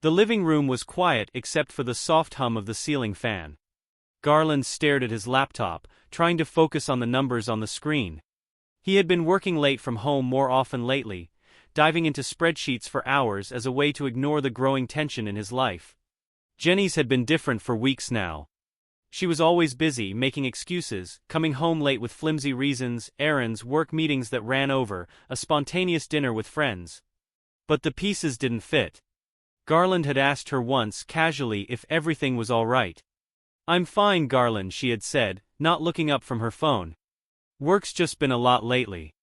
The living room was quiet except for the soft hum of the ceiling fan. Garland stared at his laptop, trying to focus on the numbers on the screen. He had been working late from home more often lately, diving into spreadsheets for hours as a way to ignore the growing tension in his life. Jenny's had been different for weeks now. She was always busy, making excuses, coming home late with flimsy reasons, errands, work meetings that ran over, a spontaneous dinner with friends. But the pieces didn't fit. Garland had asked her once casually if everything was all right. "I'm fine, Garland," she had said, not looking up from her phone. "Work's just been a lot lately."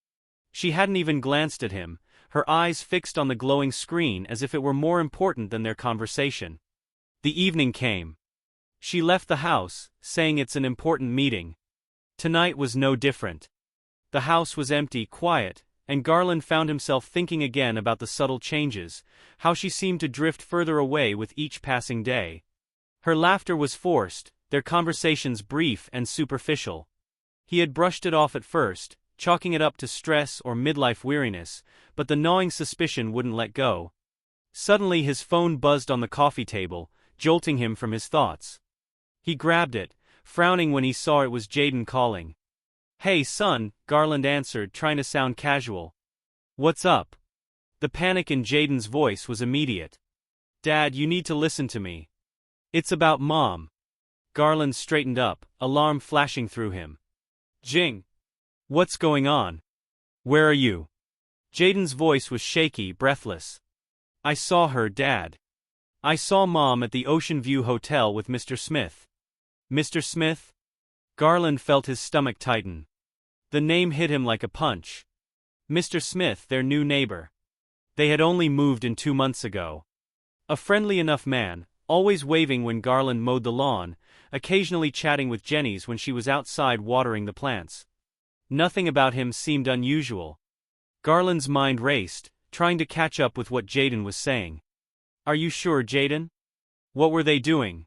She hadn't even glanced at him, her eyes fixed on the glowing screen as if it were more important than their conversation. The evening came. She left the house, saying it's an important meeting. Tonight was no different. The house was empty, quiet, and Garland found himself thinking again about the subtle changes, how she seemed to drift further away with each passing day. Her laughter was forced, their conversations brief and superficial. He had brushed it off at first, chalking it up to stress or midlife weariness, but the gnawing suspicion wouldn't let go. Suddenly his phone buzzed on the coffee table, jolting him from his thoughts. He grabbed it, frowning when he saw it was Jaden calling. "Hey son," Garland answered, trying to sound casual. "What's up?" The panic in Jaden's voice was immediate. "Dad, you need to listen to me. It's about Mom." Garland straightened up, alarm flashing through him. "Jing. What's going on? Where are you?" Jaden's voice was shaky, breathless. "I saw her, Dad. I saw Mom at the Ocean View Hotel with Mr. Smith." "Mr. Smith?" Garland felt his stomach tighten. The name hit him like a punch. Mr. Smith, their new neighbor. They had only moved in 2 months ago. A friendly enough man, always waving when Garland mowed the lawn, occasionally chatting with Jenny's when she was outside watering the plants. Nothing about him seemed unusual. Garland's mind raced, trying to catch up with what Jaden was saying. "Are you sure, Jaden? What were they doing?"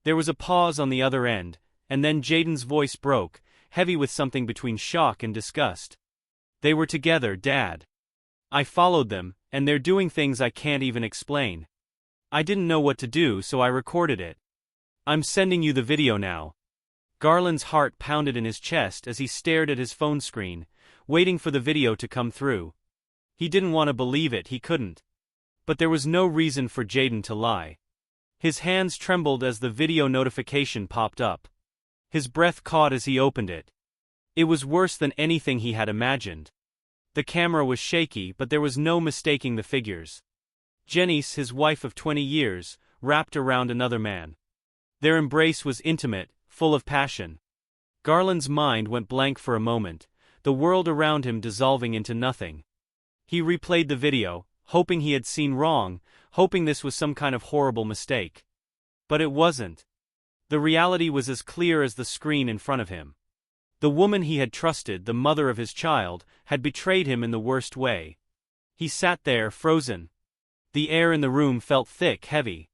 There was a pause on the other end, and then Jaden's voice broke, heavy with something between shock and disgust. "They were together, Dad. I followed them, and they're doing things I can't even explain. I didn't know what to do, so I recorded it. I'm sending you the video now." Garland's heart pounded in his chest as he stared at his phone screen, waiting for the video to come through. He didn't want to believe it, he couldn't. But there was no reason for Jaden to lie. His hands trembled as the video notification popped up. His breath caught as he opened it. It was worse than anything he had imagined. The camera was shaky, but there was no mistaking the figures. Jenny's, his wife of 20 years, wrapped around another man. Their embrace was intimate, full of passion. Garland's mind went blank for a moment, the world around him dissolving into nothing. He replayed the video, hoping he had seen wrong, hoping this was some kind of horrible mistake. But it wasn't. The reality was as clear as the screen in front of him. The woman he had trusted, the mother of his child, had betrayed him in the worst way. He sat there, frozen. The air in the room felt thick, heavy.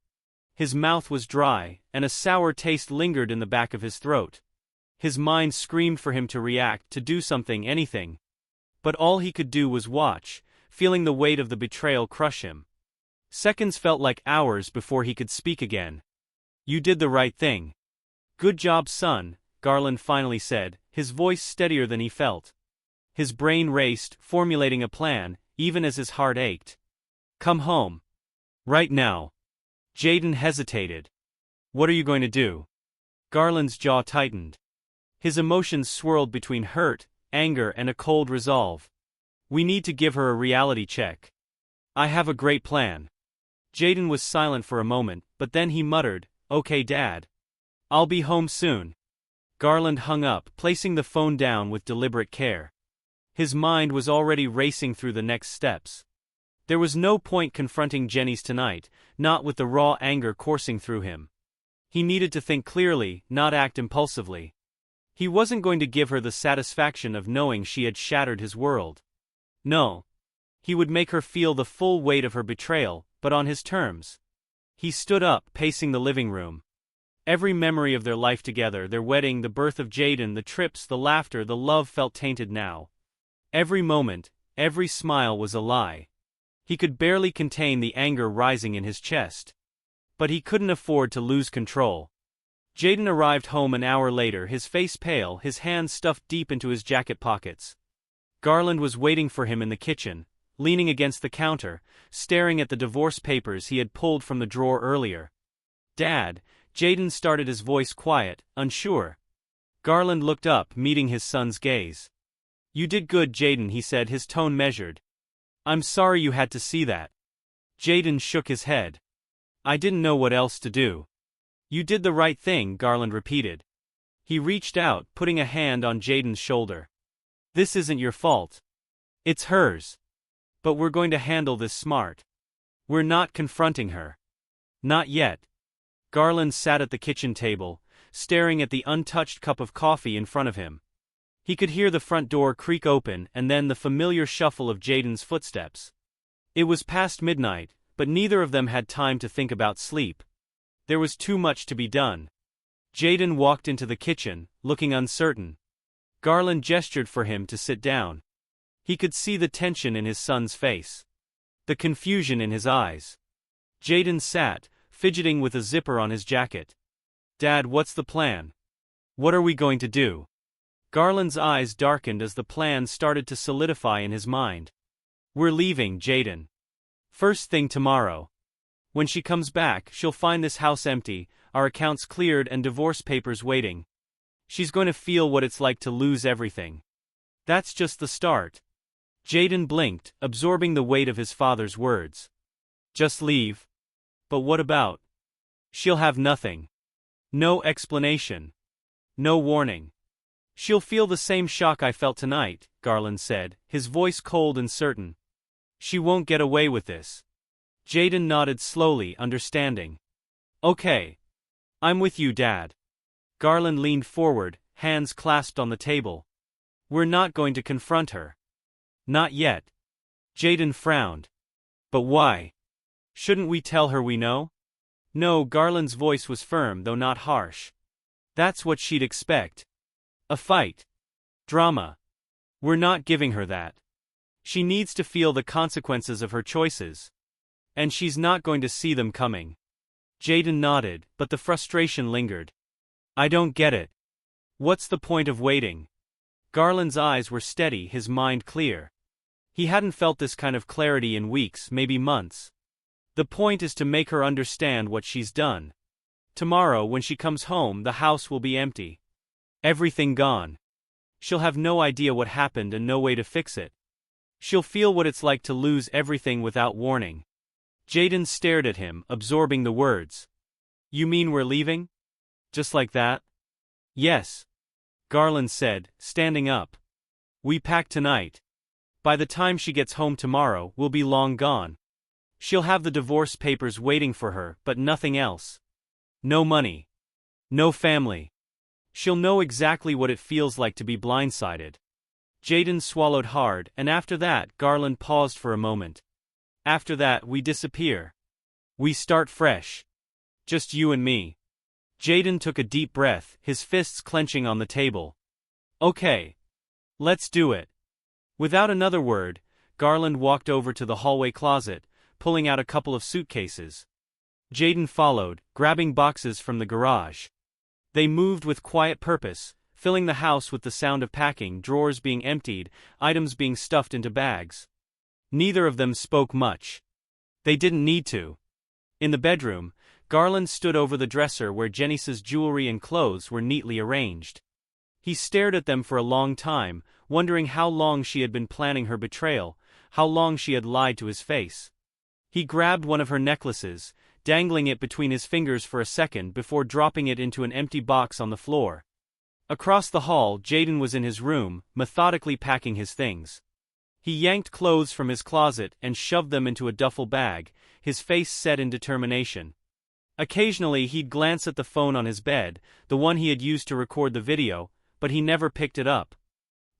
His mouth was dry, and a sour taste lingered in the back of his throat. His mind screamed for him to react, to do something, anything. But all he could do was watch, feeling the weight of the betrayal crush him. Seconds felt like hours before he could speak again. "You did the right thing. Good job, son," Garland finally said, his voice steadier than he felt. His brain raced, formulating a plan, even as his heart ached. "Come home. Right now." Jaden hesitated. "What are you going to do?" Garland's jaw tightened. His emotions swirled between hurt, anger, and a cold resolve. "We need to give her a reality check. I have a great plan." Jaden was silent for a moment, but then he muttered, "Okay, Dad. I'll be home soon." Garland hung up, placing the phone down with deliberate care. His mind was already racing through the next steps. There was no point confronting Jenny's tonight, not with the raw anger coursing through him. He needed to think clearly, not act impulsively. He wasn't going to give her the satisfaction of knowing she had shattered his world. No. He would make her feel the full weight of her betrayal, but on his terms. He stood up, pacing the living room. Every memory of their life together, their wedding, the birth of Jaden, the trips, the laughter, the love felt tainted now. Every moment, every smile was a lie. He could barely contain the anger rising in his chest. But he couldn't afford to lose control. Jaden arrived home an hour later, his face pale, his hands stuffed deep into his jacket pockets. Garland was waiting for him in the kitchen, leaning against the counter, staring at the divorce papers he had pulled from the drawer earlier. "Dad," Jaden started, his voice quiet, unsure. Garland looked up, meeting his son's gaze. "You did good, Jaden," he said, his tone measured. "I'm sorry you had to see that." Jaden shook his head. "I didn't know what else to do." "You did the right thing," Garland repeated. He reached out, putting a hand on Jaden's shoulder. "This isn't your fault. It's hers. But we're going to handle this smart. We're not confronting her. Not yet." Garland sat at the kitchen table, staring at the untouched cup of coffee in front of him. He could hear the front door creak open and then the familiar shuffle of Jaden's footsteps. It was past midnight, but neither of them had time to think about sleep. There was too much to be done. Jaden walked into the kitchen, looking uncertain. Garland gestured for him to sit down. He could see the tension in his son's face, the confusion in his eyes. Jaden sat, fidgeting with a zipper on his jacket. "Dad, what's the plan? What are we going to do?" Garland's eyes darkened as the plan started to solidify in his mind. "We're leaving, Jaden. First thing tomorrow. When she comes back, she'll find this house empty, our accounts cleared and divorce papers waiting. She's going to feel what it's like to lose everything. That's just the start." Jaden blinked, absorbing the weight of his father's words. "Just leave? But what about? She'll have nothing. No explanation. No warning. She'll feel the same shock I felt tonight," Garland said, his voice cold and certain. "She won't get away with this." Jaden nodded slowly, understanding. "Okay. I'm with you, Dad." Garland leaned forward, hands clasped on the table. "We're not going to confront her. Not yet." Jaden frowned. "But why? Shouldn't we tell her we know?" "No," Garland's voice was firm though not harsh. "That's what she'd expect. A fight. Drama. We're not giving her that. She needs to feel the consequences of her choices. And she's not going to see them coming." Jaden nodded, but the frustration lingered. "I don't get it. What's the point of waiting?" Garland's eyes were steady, his mind clear. He hadn't felt this kind of clarity in weeks, maybe months. "The point is to make her understand what she's done. Tomorrow, when she comes home, the house will be empty. Everything gone. She'll have no idea what happened and no way to fix it. She'll feel what it's like to lose everything without warning." Jaden stared at him, absorbing the words. "You mean we're leaving? Just like that?" "Yes," Garland said, standing up. "We pack tonight. By the time she gets home tomorrow, we'll be long gone. She'll have the divorce papers waiting for her, but nothing else. No money. No family. She'll know exactly what it feels like to be blindsided." Jaden swallowed hard, and after that, Garland paused for a moment. "After that, we disappear. We start fresh. Just you and me." Jaden took a deep breath, his fists clenching on the table. "Okay. Let's do it." Without another word, Garland walked over to the hallway closet, pulling out a couple of suitcases. Jaden followed, grabbing boxes from the garage. They moved with quiet purpose, filling the house with the sound of packing, drawers being emptied, items being stuffed into bags. Neither of them spoke much. They didn't need to. In the bedroom, Garland stood over the dresser where Janice's jewelry and clothes were neatly arranged. He stared at them for a long time, wondering how long she had been planning her betrayal, how long she had lied to his face. He grabbed one of her necklaces, dangling it between his fingers for a second before dropping it into an empty box on the floor. Across the hall, Jaden was in his room, methodically packing his things. He yanked clothes from his closet and shoved them into a duffel bag, his face set in determination. Occasionally he'd glance at the phone on his bed, the one he had used to record the video, but he never picked it up.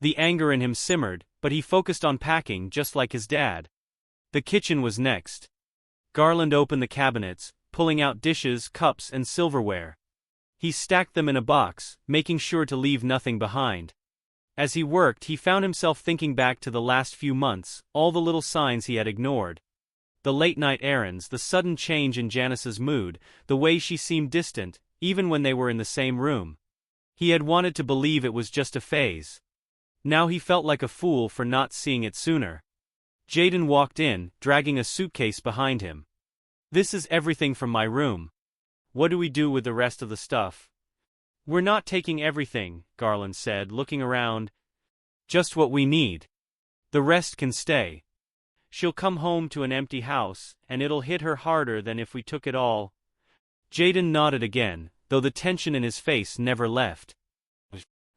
The anger in him simmered, but he focused on packing just like his dad. The kitchen was next. Garland opened the cabinets, pulling out dishes, cups, and silverware. He stacked them in a box, making sure to leave nothing behind. As he worked, he found himself thinking back to the last few months, all the little signs he had ignored. The late-night errands, the sudden change in Janice's mood, the way she seemed distant, even when they were in the same room. He had wanted to believe it was just a phase. Now he felt like a fool for not seeing it sooner. Jaden walked in, dragging a suitcase behind him. "This is everything from my room. What do we do with the rest of the stuff?" "We're not taking everything," Garland said, looking around. "Just what we need. The rest can stay. She'll come home to an empty house, and it'll hit her harder than if we took it all." Jaden nodded again, though the tension in his face never left.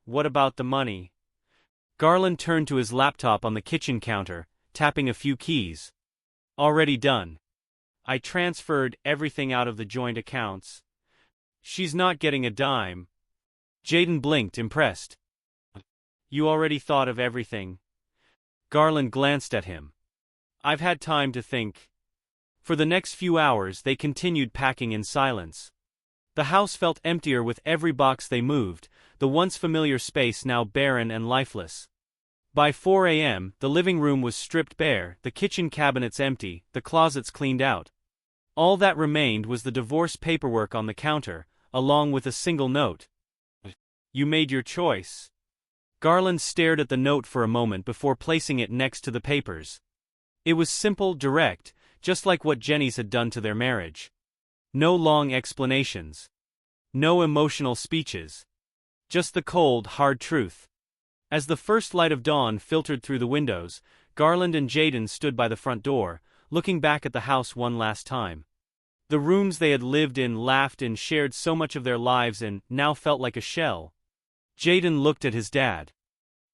"What about the money?" Garland turned to his laptop on the kitchen counter, tapping a few keys. "Already done. I transferred everything out of the joint accounts. She's not getting a dime." Jaden blinked, impressed. "You already thought of everything?" Garland glanced at him. "I've had time to think." For the next few hours they continued packing in silence. The house felt emptier with every box they moved, the once familiar space now barren and lifeless. By 4 a.m., the living room was stripped bare, the kitchen cabinets empty, the closets cleaned out. All that remained was the divorce paperwork on the counter, along with a single note. "You made your choice." Garland stared at the note for a moment before placing it next to the papers. It was simple, direct, just like what Jenny's had done to their marriage. No long explanations. No emotional speeches. Just the cold, hard truth. As the first light of dawn filtered through the windows, Garland and Jaden stood by the front door, looking back at the house one last time. The rooms they had lived in, laughed in, shared so much of their lives in, now felt like a shell. Jaden looked at his dad.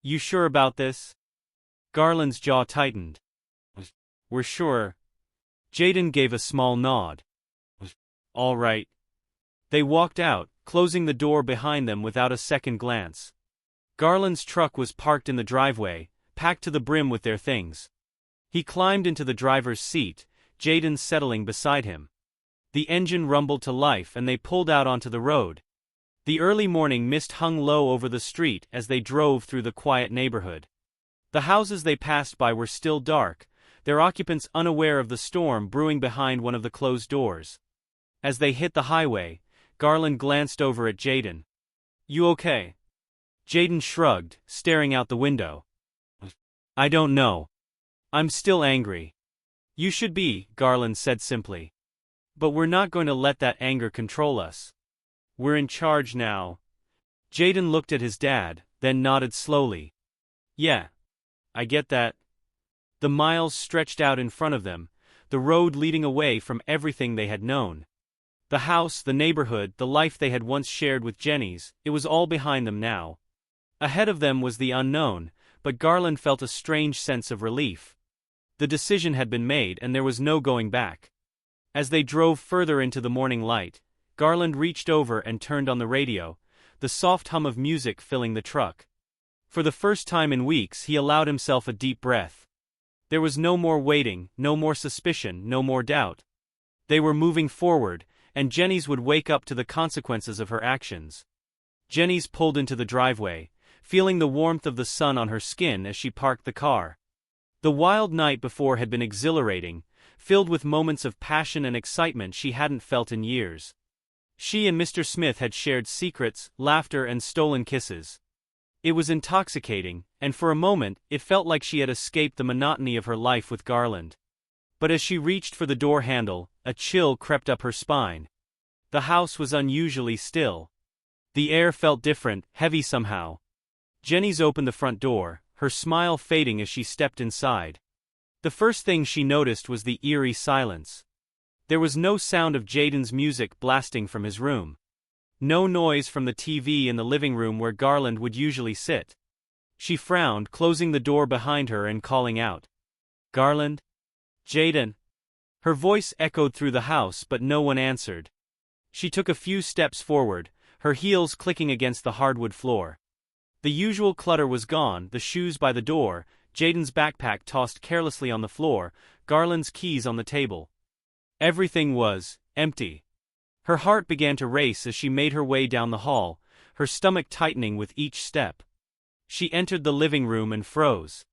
"You sure about this?" Garland's jaw tightened. "We're sure." Jaden gave a small nod. "All right." They walked out, closing the door behind them without a second glance. Garland's truck was parked in the driveway, packed to the brim with their things. He climbed into the driver's seat, Jaden settling beside him. The engine rumbled to life and they pulled out onto the road. The early morning mist hung low over the street as they drove through the quiet neighborhood. The houses they passed by were still dark, their occupants unaware of the storm brewing behind one of the closed doors. As they hit the highway, Garland glanced over at Jaden. "You okay?" Jaden shrugged, staring out the window. "I don't know. I'm still angry." "You should be," Garland said simply. "But we're not going to let that anger control us. We're in charge now." Jaden looked at his dad, then nodded slowly. "Yeah. I get that." The miles stretched out in front of them, the road leading away from everything they had known. The house, the neighborhood, the life they had once shared with Jenny's, it was all behind them now. Ahead of them was the unknown, but Garland felt a strange sense of relief. The decision had been made and there was no going back. As they drove further into the morning light, Garland reached over and turned on the radio, the soft hum of music filling the truck. For the first time in weeks he allowed himself a deep breath. There was no more waiting, no more suspicion, no more doubt. They were moving forward, and Jenny's would wake up to the consequences of her actions. Jenny's pulled into the driveway, feeling the warmth of the sun on her skin as she parked the car. The wild night before had been exhilarating, filled with moments of passion and excitement she hadn't felt in years. She and Mr. Smith had shared secrets, laughter, and stolen kisses. It was intoxicating, and for a moment, it felt like she had escaped the monotony of her life with Garland. But as she reached for the door handle, a chill crept up her spine. The house was unusually still. The air felt different, heavy somehow. Jenny's opened the front door, her smile fading as she stepped inside. The first thing she noticed was the eerie silence. There was no sound of Jaden's music blasting from his room. No noise from the TV in the living room where Garland would usually sit. She frowned, closing the door behind her and calling out. "Garland? Jaden?" Her voice echoed through the house but no one answered. She took a few steps forward, her heels clicking against the hardwood floor. The usual clutter was gone, the shoes by the door, Jaden's backpack tossed carelessly on the floor, Garland's keys on the table. Everything was empty. Her heart began to race as she made her way down the hall, her stomach tightening with each step. She entered the living room and froze.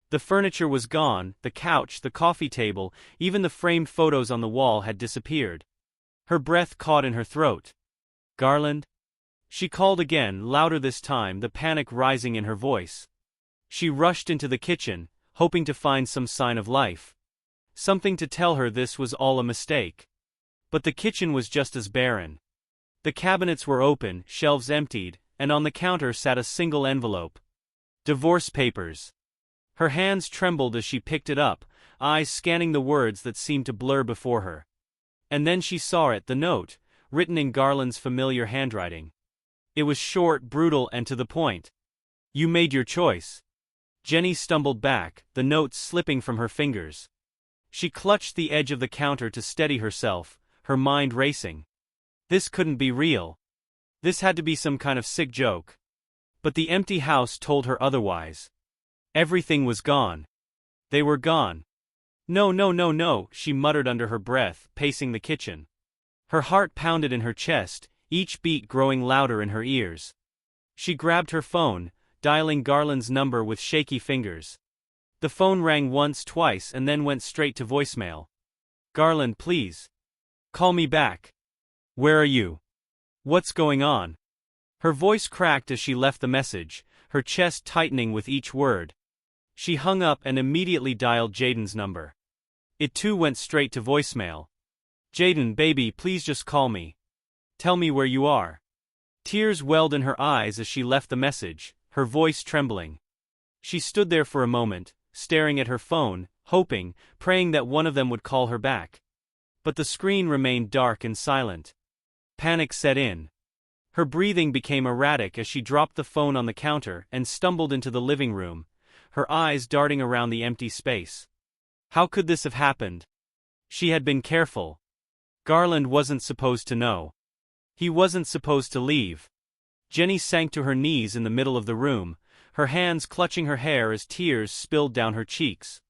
The furniture was gone, the couch, the coffee table, even the framed photos on the wall had disappeared. Her breath caught in her throat. "Garland?" She called again, louder this time, the panic rising in her voice. She rushed into the kitchen, hoping to find some sign of life. Something to tell her this was all a mistake. But the kitchen was just as barren. The cabinets were open, shelves emptied, and on the counter sat a single envelope. Divorce papers. Her hands trembled as she picked it up, eyes scanning the words that seemed to blur before her. And then she saw it, the note, written in Garland's familiar handwriting. It was short, brutal, and to the point. "You made your choice." Jenny stumbled back, the note slipping from her fingers. She clutched the edge of the counter to steady herself, her mind racing. This couldn't be real. This had to be some kind of sick joke. But the empty house told her otherwise. Everything was gone. They were gone. "No, no, no, no," she muttered under her breath, pacing the kitchen. Her heart pounded in her chest, each beat growing louder in her ears. She grabbed her phone, dialing Garland's number with shaky fingers. The phone rang once, twice, and then went straight to voicemail. "Garland, please. Call me back. Where are you? What's going on?" Her voice cracked as she left the message, her chest tightening with each word. She hung up and immediately dialed Jaden's number. It too went straight to voicemail. "Jaden, baby, please just call me. Tell me where you are." Tears welled in her eyes as she left the message, her voice trembling. She stood there for a moment, staring at her phone, hoping, praying that one of them would call her back. But the screen remained dark and silent. Panic set in. Her breathing became erratic as she dropped the phone on the counter and stumbled into the living room, her eyes darting around the empty space. How could this have happened? She had been careful. Garland wasn't supposed to know. He wasn't supposed to leave. Jenny sank to her knees in the middle of the room, her hands clutching her hair as tears spilled down her cheeks.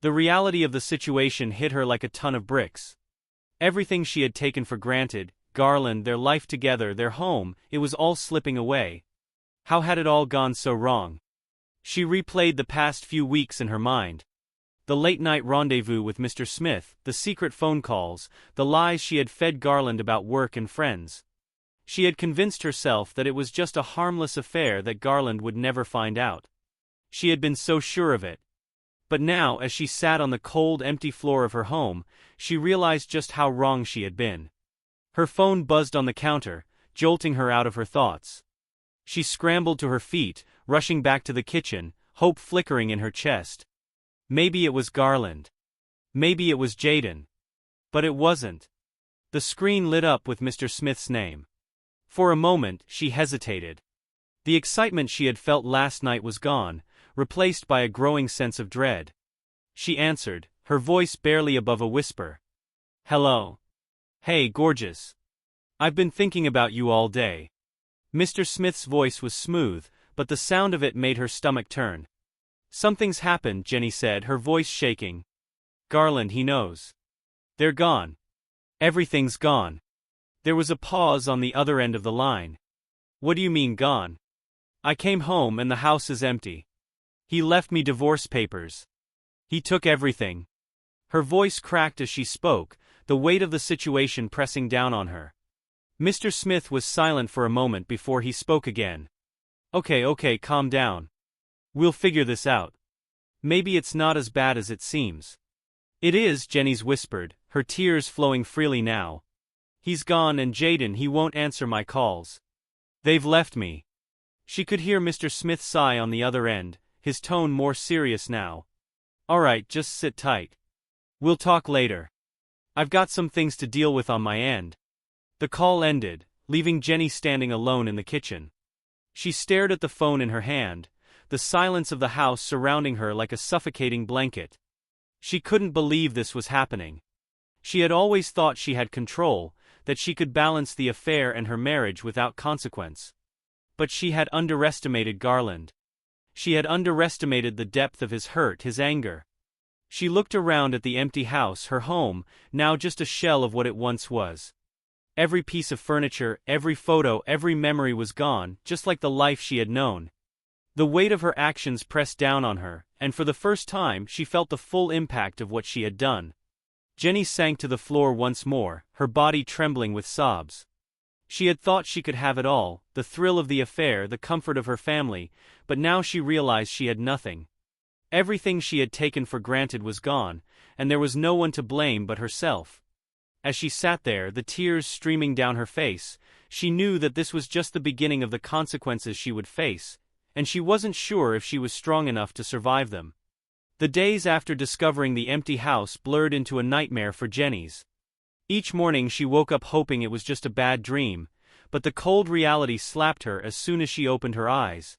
The reality of the situation hit her like a ton of bricks. Everything she had taken for granted, Garland, their life together, their home, it was all slipping away. How had it all gone so wrong? She replayed the past few weeks in her mind. The late-night rendezvous with Mr. Smith, the secret phone calls, the lies she had fed Garland about work and friends. She had convinced herself that it was just a harmless affair that Garland would never find out. She had been so sure of it. But now, as she sat on the cold, empty floor of her home, she realized just how wrong she had been. Her phone buzzed on the counter, jolting her out of her thoughts. She scrambled to her feet, rushing back to the kitchen, hope flickering in her chest. Maybe it was Garland. Maybe it was Jaden. But it wasn't. The screen lit up with Mr. Smith's name. For a moment, she hesitated. The excitement she had felt last night was gone, replaced by a growing sense of dread. She answered, her voice barely above a whisper. "Hello. Hey, gorgeous. I've been thinking about you all day." Mr. Smith's voice was smooth, but the sound of it made her stomach turn. "Something's happened," Jenny said, her voice shaking. "Garland, he knows. They're gone. Everything's gone." There was a pause on the other end of the line. "What do you mean gone?" "I came home and the house is empty. He left me divorce papers. He took everything." Her voice cracked as she spoke, the weight of the situation pressing down on her. Mr. Smith was silent for a moment before he spoke again. Okay, calm down. We'll figure this out. Maybe it's not as bad as it seems." "It is," Jenny's whispered, her tears flowing freely now. "He's gone, and Jaden, he won't answer my calls. They've left me." She could hear Mr. Smith sigh on the other end, his tone more serious now. "All right, just sit tight. We'll talk later. I've got some things to deal with on my end." The call ended, leaving Jenny standing alone in the kitchen. She stared at the phone in her hand, the silence of the house surrounding her like a suffocating blanket. She couldn't believe this was happening. She had always thought she had control, that she could balance the affair and her marriage without consequence. But she had underestimated Garland. She had underestimated the depth of his hurt, his anger. She looked around at the empty house, her home, now just a shell of what it once was. Every piece of furniture, every photo, every memory was gone, just like the life she had known. The weight of her actions pressed down on her, and for the first time she felt the full impact of what she had done. Jenny sank to the floor once more, her body trembling with sobs. She had thought she could have it all, the thrill of the affair, the comfort of her family, but now she realized she had nothing. Everything she had taken for granted was gone, and there was no one to blame but herself. As she sat there, the tears streaming down her face, she knew that this was just the beginning of the consequences she would face, and she wasn't sure if she was strong enough to survive them. The days after discovering the empty house blurred into a nightmare for Jenny's. Each morning she woke up hoping it was just a bad dream, but the cold reality slapped her as soon as she opened her eyes.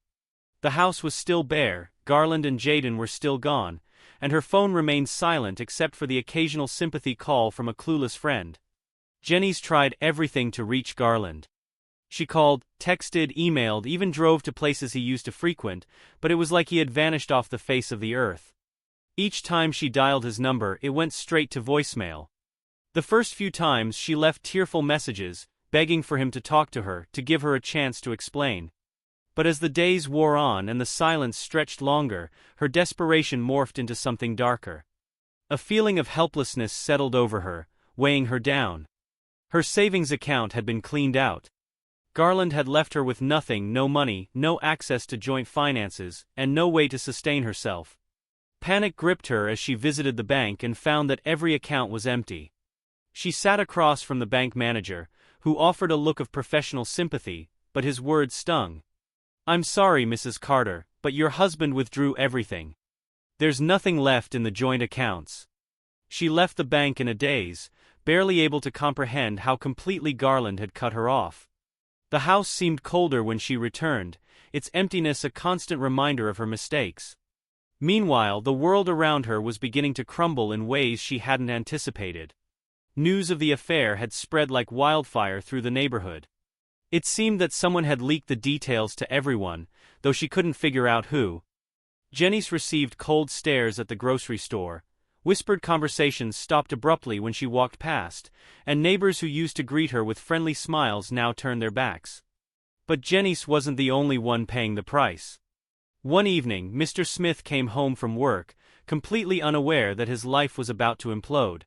The house was still bare, Garland and Jaden were still gone, and her phone remained silent except for the occasional sympathy call from a clueless friend. Jenny's tried everything to reach Garland. She called, texted, emailed, even drove to places he used to frequent, but it was like he had vanished off the face of the earth. Each time she dialed his number, it went straight to voicemail. The first few times she left tearful messages, begging for him to talk to her, to give her a chance to explain. But as the days wore on and the silence stretched longer, her desperation morphed into something darker. A feeling of helplessness settled over her, weighing her down. Her savings account had been cleaned out. Garland had left her with nothing, no money, no access to joint finances, and no way to sustain herself. Panic gripped her as she visited the bank and found that every account was empty. She sat across from the bank manager, who offered a look of professional sympathy, but his words stung. "I'm sorry, Mrs. Carter, but your husband withdrew everything. There's nothing left in the joint accounts." She left the bank in a daze, barely able to comprehend how completely Garland had cut her off. The house seemed colder when she returned, its emptiness a constant reminder of her mistakes. Meanwhile, the world around her was beginning to crumble in ways she hadn't anticipated. News of the affair had spread like wildfire through the neighborhood. It seemed that someone had leaked the details to everyone, though she couldn't figure out who. Janice received cold stares at the grocery store. Whispered conversations stopped abruptly when she walked past, and neighbors who used to greet her with friendly smiles now turned their backs. But Janice wasn't the only one paying the price. One evening, Mr. Smith came home from work, completely unaware that his life was about to implode.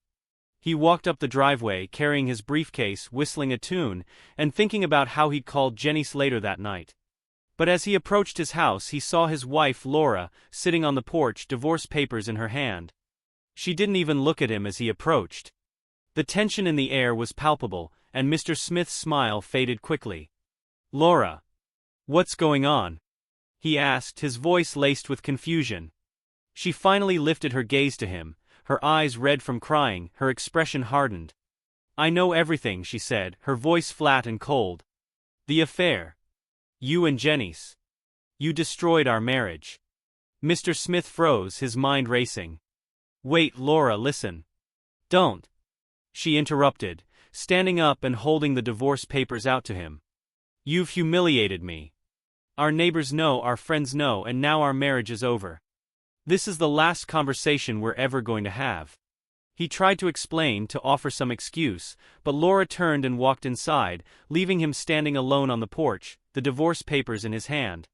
He walked up the driveway carrying his briefcase, whistling a tune, and thinking about how he'd called Janice later that night. But as he approached his house, he saw his wife, Laura, sitting on the porch, divorce papers in her hand. She didn't even look at him as he approached. The tension in the air was palpable, and Mr. Smith's smile faded quickly. "Laura. What's going on?" he asked, his voice laced with confusion. She finally lifted her gaze to him, her eyes red from crying, her expression hardened. "I know everything," she said, her voice flat and cold. "The affair. You and Janice. You destroyed our marriage." Mr. Smith froze, his mind racing. "Wait, Laura, listen." "Don't," she interrupted, standing up and holding the divorce papers out to him. "You've humiliated me. Our neighbors know, our friends know, and now our marriage is over. This is the last conversation we're ever going to have." He tried to explain, to offer some excuse, but Laura turned and walked inside, leaving him standing alone on the porch, the divorce papers in his hand.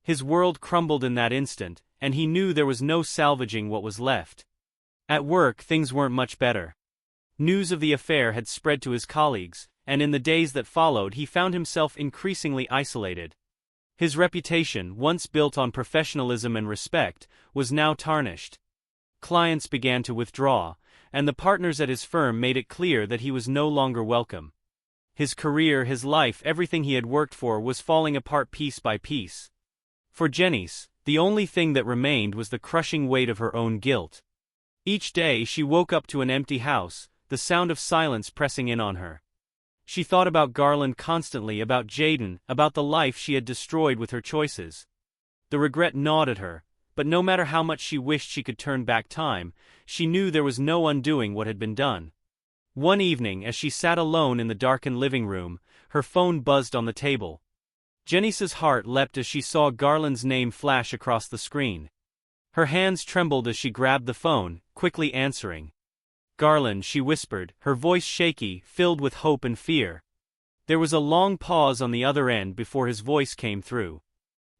His world crumbled in that instant, and he knew there was no salvaging what was left. At work, things weren't much better. News of the affair had spread to his colleagues, and in the days that followed he found himself increasingly isolated. His reputation, once built on professionalism and respect, was now tarnished. Clients began to withdraw, and the partners at his firm made it clear that he was no longer welcome. His career, his life, everything he had worked for was falling apart piece by piece. For Janice, the only thing that remained was the crushing weight of her own guilt. Each day she woke up to an empty house, the sound of silence pressing in on her. She thought about Garland constantly, about Jaden, about the life she had destroyed with her choices. The regret gnawed at her, but no matter how much she wished she could turn back time, she knew there was no undoing what had been done. One evening, as she sat alone in the darkened living room, her phone buzzed on the table. Janice's heart leapt as she saw Garland's name flash across the screen. Her hands trembled as she grabbed the phone, quickly answering. "Garland," she whispered, her voice shaky, filled with hope and fear. There was a long pause on the other end before his voice came through.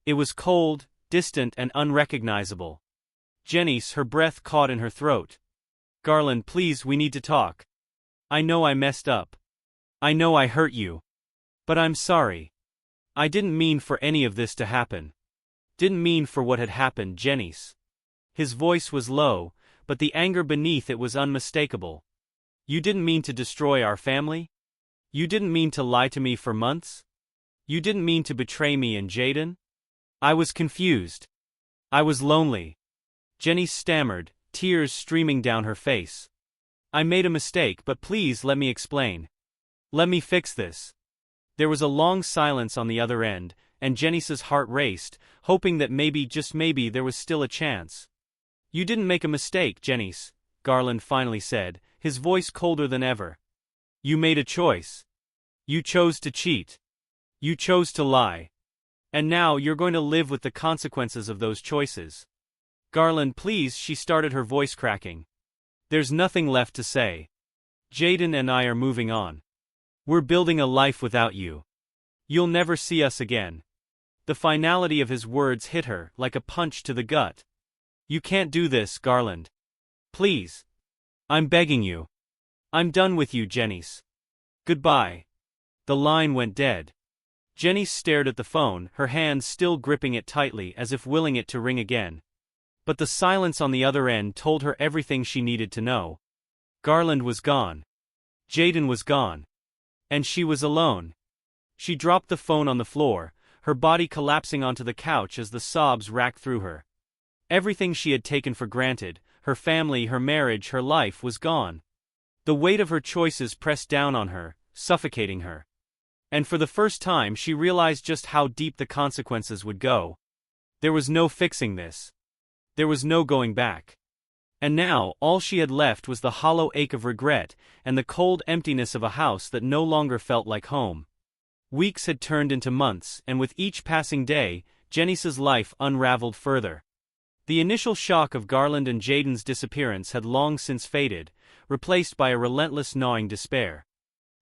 It was cold, distant and unrecognizable. Janice, her breath caught in her throat. "Garland, please, we need to talk. I know I messed up. I know I hurt you. But I'm sorry. I didn't mean for any of this to happen. Didn't mean for what had happened, Janice." His voice was low, but the anger beneath it was unmistakable. "You didn't mean to destroy our family? You didn't mean to lie to me for months? You didn't mean to betray me and Jaden?" "I was confused. I was lonely." Janice stammered, tears streaming down her face. "I made a mistake, but please let me explain. Let me fix this." There was a long silence on the other end, and Janice's heart raced, hoping that maybe, just maybe, there was still a chance. "You didn't make a mistake, Janice," Garland finally said, his voice colder than ever. "You made a choice. You chose to cheat. You chose to lie. And now you're going to live with the consequences of those choices." "Garland, please," she started, her voice cracking. "There's nothing left to say. Jaden and I are moving on. We're building a life without you. You'll never see us again." The finality of his words hit her like a punch to the gut. "You can't do this, Garland. Please. I'm begging you. I'm done with you, Janice. Goodbye." The line went dead. Janice stared at the phone, her hands still gripping it tightly as if willing it to ring again. But the silence on the other end told her everything she needed to know. Garland was gone. Jaden was gone. And she was alone. She dropped the phone on the floor, her body collapsing onto the couch as the sobs racked through her. Everything she had taken for granted, her family, her marriage, her life, was gone. The weight of her choices pressed down on her, suffocating her. And for the first time she realized just how deep the consequences would go. There was no fixing this. There was no going back. And now, all she had left was the hollow ache of regret, and the cold emptiness of a house that no longer felt like home. Weeks had turned into months, and with each passing day, Janice's life unraveled further. The initial shock of Garland and Jaden's disappearance had long since faded, replaced by a relentless gnawing despair.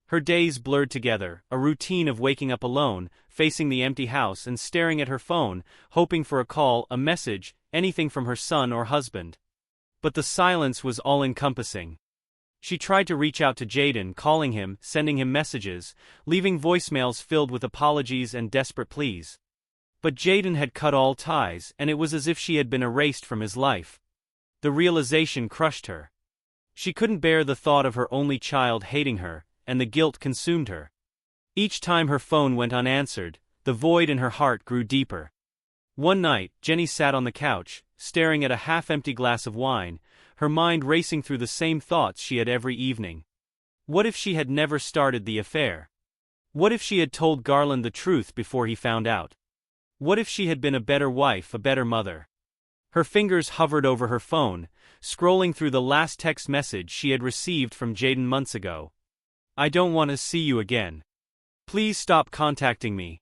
Her days blurred together, a routine of waking up alone, facing the empty house and staring at her phone, hoping for a call, a message, anything from her son or husband. But the silence was all-encompassing. She tried to reach out to Jaden, calling him, sending him messages, leaving voicemails filled with apologies and desperate pleas. But Jaden had cut all ties, and it was as if she had been erased from his life. The realization crushed her. She couldn't bear the thought of her only child hating her, and the guilt consumed her. Each time her phone went unanswered, the void in her heart grew deeper. One night, Jenny sat on the couch, staring at a half-empty glass of wine, her mind racing through the same thoughts she had every evening. What if she had never started the affair? What if she had told Garland the truth before he found out? What if she had been a better wife, a better mother? Her fingers hovered over her phone, scrolling through the last text message she had received from Jaden months ago. "I don't want to see you again. Please stop contacting me."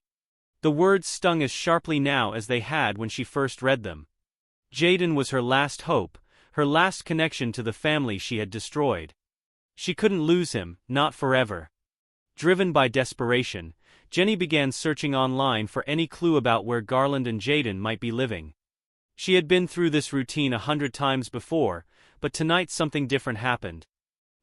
The words stung as sharply now as they had when she first read them. Jaden was her last hope, her last connection to the family she had destroyed. She couldn't lose him, not forever. Driven by desperation, Jenny began searching online for any clue about where Garland and Jaden might be living. She had been through this routine 100 times before, but tonight something different happened.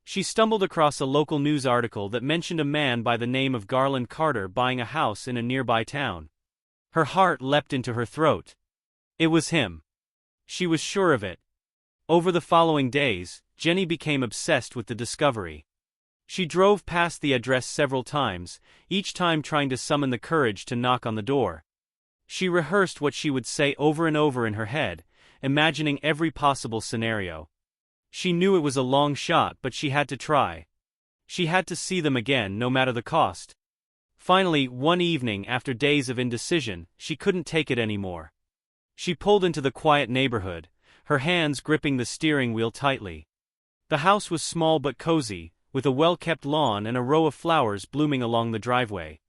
She stumbled across a local news article that mentioned a man by the name of Garland Carter buying a house in a nearby town. Her heart leapt into her throat. It was him. She was sure of it. Over the following days, Jenny became obsessed with the discovery. She drove past the address several times, each time trying to summon the courage to knock on the door. She rehearsed what she would say over and over in her head, imagining every possible scenario. She knew it was a long shot, but she had to try. She had to see them again, no matter the cost. Finally, one evening after days of indecision, she couldn't take it anymore. She pulled into the quiet neighborhood, her hands gripping the steering wheel tightly. The house was small but cozy, with a well-kept lawn and a row of flowers blooming along the driveway.